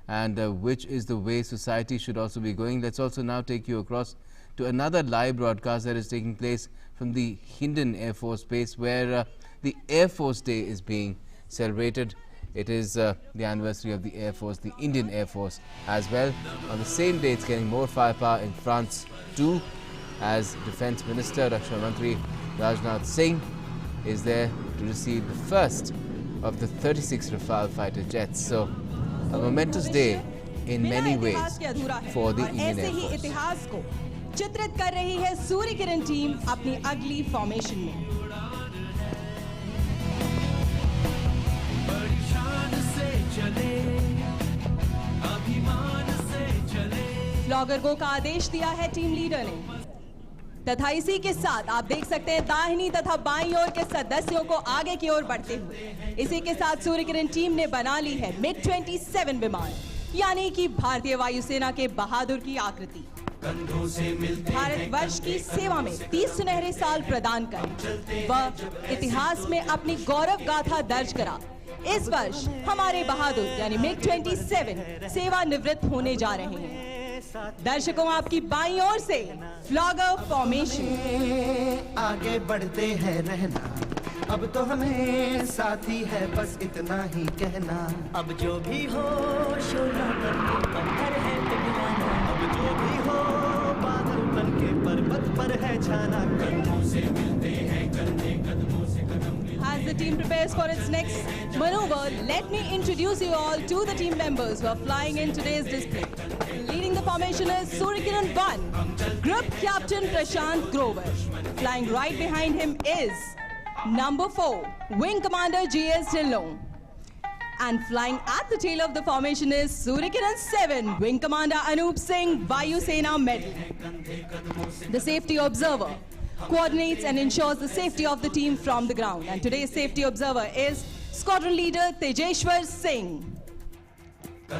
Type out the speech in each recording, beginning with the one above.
and which is the way society should also be going. Let's also now take you across to another live broadcast that is taking place from the Hindon Air Force Base, where the Air Force Day is being celebrated. It is the anniversary of the Air Force, the Indian Air Force as well. On the same day, it's getting more firepower in France too, as Defence Minister Raksha Mantri Rajnath Singh is there to receive the first of the 36 Rafale fighter jets. So, a momentous day in many ways for the Indian Air Force. इतिहास को चित्रित कर रही है Surya Kiran team अपनी अगली formation में। Vlogger गो का आदेश दिया है टीम लीडर ने, तथा इसी के साथ आप देख सकते हैं दाहिनी तथा बाईं ओर के सदस्यों को आगे की ओर बढ़ते हुए। इसी के साथ सूर्य किरण टीम ने बना ली है MiG-27 विमान, यानी कि भारतीय वायुसेना के बहादुर की आकृति। भारतवर्ष की सेवा में 30 सुनहरे साल प्रदान कर वह इतिहास में अपनी गौरव गाथा दर्ज करा। इस वर्ष हमारे बहादुर यानी MiG-27 सेवानिवृत्त होने जा रहे हैं। दर्शकों, आपकी बाईं ओर से फ्लॉगर फॉर्मेशन। आगे बढ़ते हैं रहना, अब तो हमें साथी है, बस इतना ही कहना। अब जो भी हो शोला बनके पत्थर है पिघलाना, अब जो भी हो बादल बनके पर्वत पर है छाना। कदमों से मिलते हैं कंधे, कदमों से कदम। As the team prepares for its next maneuver, let me introduce you all to the team members who are flying in today's display. Leading the formation is Surya Kiran 1, Group Captain Prashant Grover. Flying right behind him is Number 4, Wing Commander G.S. Dillon. And flying at the tail of the formation is Surya Kiran 7, Wing Commander Anup Singh, Vayu Sena Medal. The safety observer coordinates and ensures the safety of the team from the ground. And today's safety observer is Squadron Leader Tejeshwar Singh. The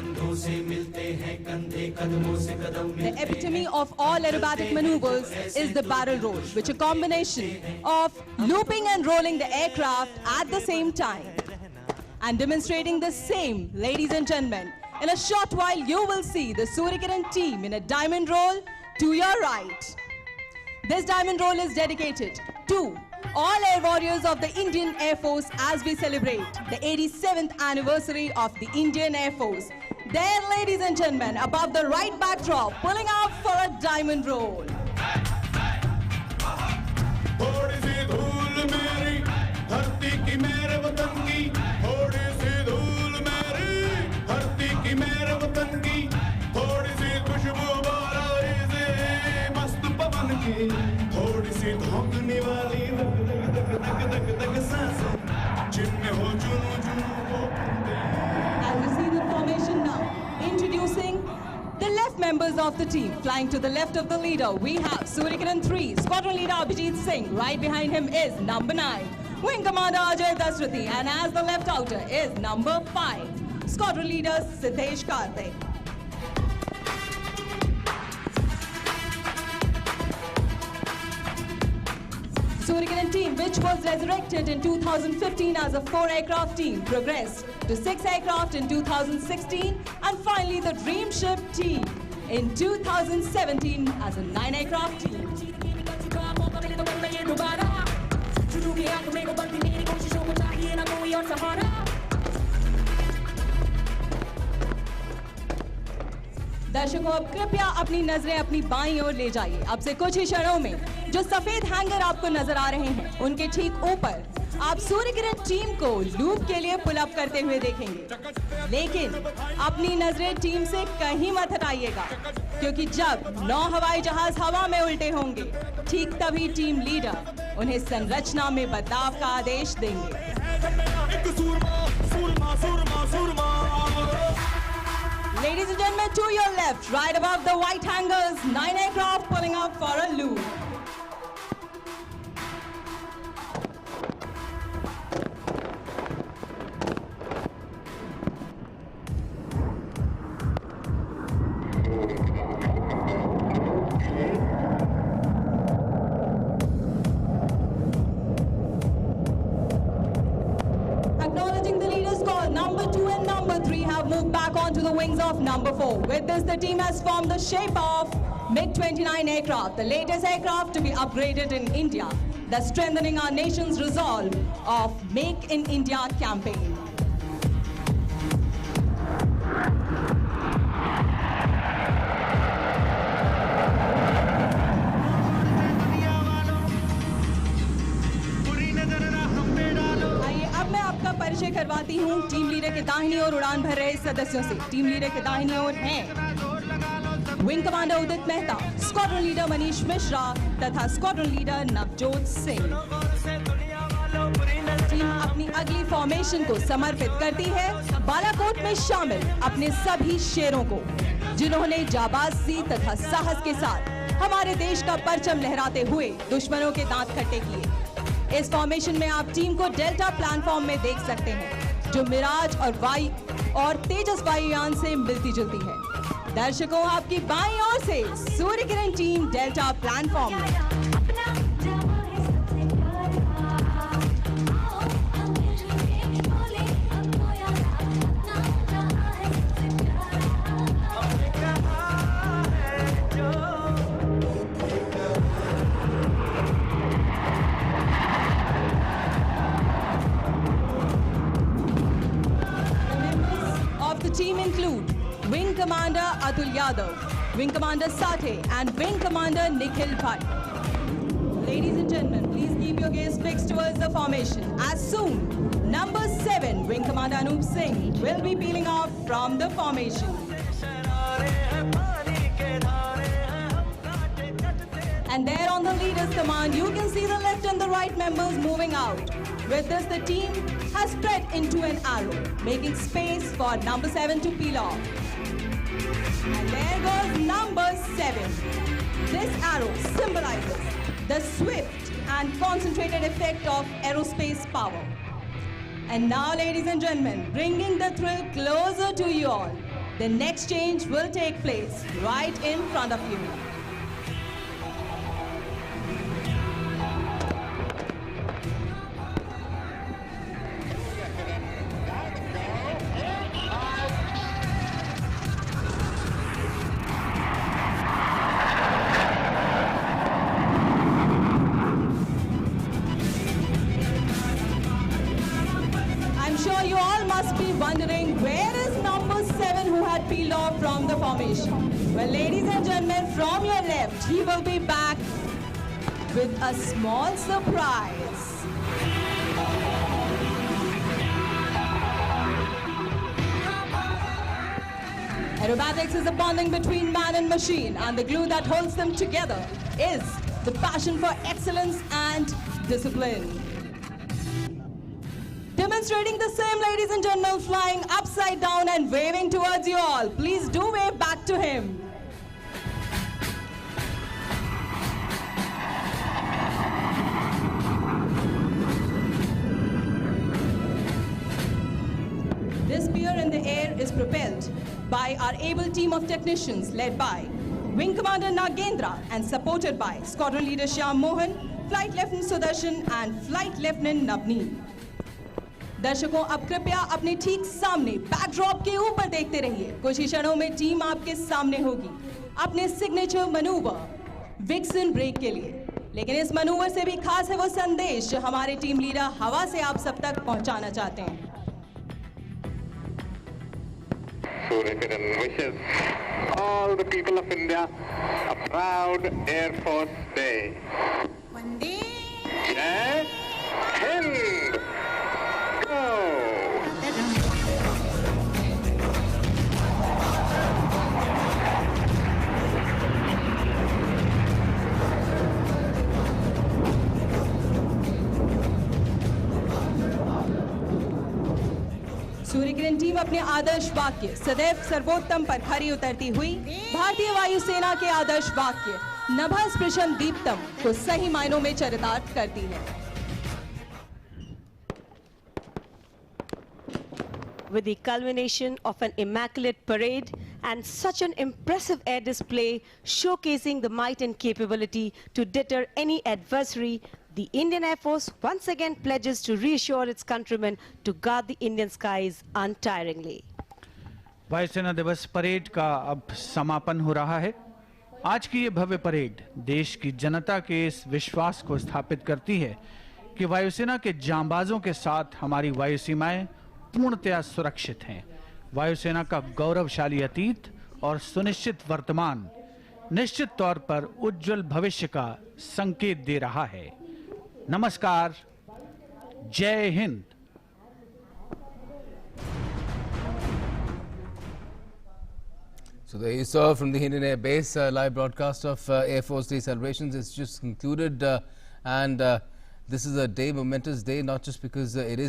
epitome of all aerobatic maneuvers is the barrel roll, which is a combination of looping and rolling the aircraft at the same time. And demonstrating the same, ladies and gentlemen, in a short while you will see the Surya Kiran team in a diamond roll to your right. This diamond roll is dedicated to all air warriors of the Indian Air Force as we celebrate the 87th anniversary of the Indian Air Force. There, ladies and gentlemen, above the right backdrop, pulling out for a diamond roll. As you see the formation now, introducing the left members of the team. Flying to the left of the leader, we have Surya Kiran 3, Squadron Leader Abhijit Singh. Right behind him is Number 9, Wing Commander Ajay Dasrathi. And as the left outer is Number 5, Squadron Leader Siddesh Karthik. Surya Kiran team, which was resurrected in 2015 as a 4-aircraft team, progressed to 6 aircraft in 2016, and finally the Dream Ship team in 2017 as a 9-aircraft team. दर्शकों, अब कृपया अपनी नजरें अपनी बाईं ओर ले जाइए। अब से कुछ ही क्षणों में जो सफेद हैंगर आपको नजर आ रहे हैं, उनके ठीक ऊपर आप सूर्य किरण टीम को लूप के लिए पुल अप करते हुए देखेंगे। लेकिन अपनी नजरें टीम से कहीं मत हटाइएगा, क्योंकि जब 9 हवाई जहाज हवा में उल्टे होंगे, ठीक तभी टीम लीडर उन्हें संरचना में बदलाव का आदेश देंगे। Ladies and gentlemen, to your left, right above the white hangars, 9 aircraft pulling up for a loop. Acknowledging the leader's call, number 2 and number 3 have moved back onto the the wings of number 4. With this, the team has formed the shape of MiG-29 aircraft, the latest aircraft to be upgraded in India, thus strengthening our nation's resolve of Make in India campaign. परिचय करवाती हूं team leader के दाहिनी ओर उड़ान भर रहे सदस्यों से। टीम लीडर के दाहिनी ओर हैं विंग कमांडर उदित मेहता, स्क्वाड्रन लीडर मनीष मिश्रा तथा squadron leader Navjot Singh. Team अपनी अगली फॉर्मेशन को समर्पित करती है बालाकोट में शामिल अपने सभी शेरों को, जिन्होंने जाबाजी तथा साहस के साथ हमारे देश का परचम लहराते हुए दुश्मनों के दांत खट्टे किए। इस फॉर्मेशन में आप टीम को डेल्टा प्लेटफॉर्म में देख सकते हैं, जो मिराज और तेजस वायुयान से मिलती जुलती है। दर्शकों, आपकी बाईं ओर से Surya Kiran team delta platform में। Team include Wing Commander Atul Yadav, Wing Commander Sathe and Wing Commander Nikhil Bhatt. Ladies and gentlemen, please keep your gaze fixed towards the formation. As soon, number 7, Wing Commander Anup Singh will be peeling off from the formation. And there on the leader's command, you can see the left and the right members moving out. With this, the team has spread into an arrow, making space for number 7 to peel off. And there goes number 7. This arrow symbolizes the swift and concentrated effect of aerospace power. And now, ladies and gentlemen, bringing the thrill closer to you all, the next change will take place right in front of you. You all must be wondering, where is number 7 who had peeled off from the formation? Well, ladies and gentlemen, from your left, he will be back with a small surprise. Aerobatics is a bonding between man and machine, and the glue that holds them together is the passion for excellence and discipline. Demonstrating the same, ladies and gentlemen, flying upside down and waving towards you all. Please do wave back to him. This spear in the air is propelled by our able team of technicians led by Wing Commander Nagendra and supported by Squadron Leader Shyam Mohan, Flight Lieutenant Sudarshan and Flight Lieutenant Navneet. दर्शकों, अब कृपया अपने ठीक सामने backdrop के ऊपर देखते रहिए। कुछ ही क्षणों में टीम आपके सामने होगी अपने सिग्नेचर मनूवर विक्सन ब्रेक के लिए। लेकिन इस मनूवर से भी खास है वो संदेश जो हमारे टीम लीडर हवा से आप सब तक पहुंचाना चाहते हैं। Surya Kiran wishes all the people of India a proud Air Force Day. Vande Jai Hind! Surya Kiran team अपने आदर्श वाक्य सदैव सर्वोत्तम पर खरी उतरती हुई भारतीय वायुसेना के आदर्श वाक्य नभः स्पृशं दीप्तम को सही मायनों में चरितार्थ करती है। With the culmination of an immaculate parade and such an impressive air display showcasing the might and capability to deter any adversary, the Indian Air Force once again pledges to reassure its countrymen to guard the Indian skies untiringly. वायुसेना दिवस parade का अब समापन हो रहा है। आज की ये भव्य परेड देश की जनता के इस विश्वास को स्थापित करती है कि वायुसेना के जांबाजों के साथ हमारी वायु सीमाएं पूर्णतया सुरक्षित हैं। वायुसेना का गौरवशाली अतीत और सुनिश्चित वर्तमान निश्चित तौर पर उज्जवल भविष्य का संकेत दे रहा है। नमस्कार, जय Hind. So there you saw from the Hindan Air Base live broadcast of Air Force Day celebrations. It's just concluded and this is a day, momentous day, not just because it is